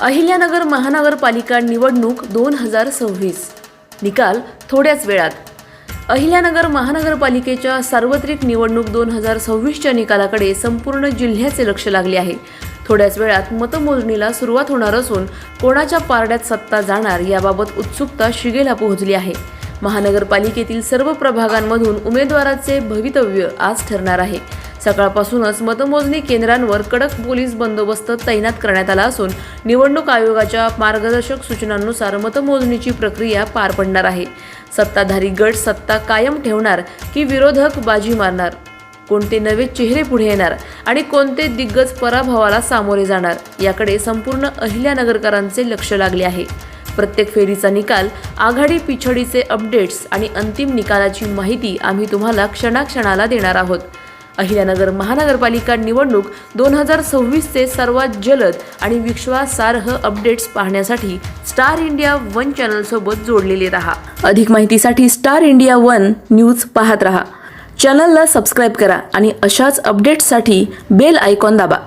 अहिल्यानगर महानगरपालिका निवडणूक 2026 निकाल थोड्याच वेळात। अहिल्यानगर महानगरपालिकेच्या सार्वत्रिक निवडणूक 2026च्या निकालाकडे संपूर्ण जिल्ह्याचे लक्ष लागले आहे। थोड्याच वेळात मतमोजणीला सुरुवात होणार असून कोणाच्या पारड्यात सत्ता जाणार याबाबत उत्सुकता शिगेला पोहोचली आहे। महानगरपालिकेतील सर्व प्रभागांमधून उमेदवाराचे भवितव्य आज ठरणार आहे। सकाळपासूनच मतमोजणी केंद्रांवर कडक पोलीस बंदोबस्त तैनात करण्यात आला असून निवडणूक आयोगाच्या मार्गदर्शक सूचनांनुसार मतमोजणीची प्रक्रिया पार पडणार आहे। सत्ताधारी गट सत्ता कायम ठेवणार की विरोधक बाजी मारणार, कोणते नवे चेहरे पुढे येणार आणि कोणते दिग्गज पराभवाला सामोरे जाणार याकडे संपूर्ण अहिल्यानगरकरांचे लक्ष लागले आहे। प्रत्येक फेरीचा निकाल, आघाडी पिछडीचे अपडेट्स आणि अंतिम निकालाची माहिती आम्ही तुम्हाला क्षणाक्षणाला देणार आहोत। अहिल्यानगर महानगरपालिका निवडणूक 2026चे सर्वात जलद आणि विश्वासार्ह अपडेट्स पाहण्यासाठी स्टार इंडिया 1 चॅनल सोबत जोडलेले रहा। अधिक माहितीसाठी स्टार इंडिया 1 न्यूज पाहत रहा। चॅनलला सबस्क्राइब करा आणि अशाच अपडेट्ससाठी बेल आयकॉन दाबा।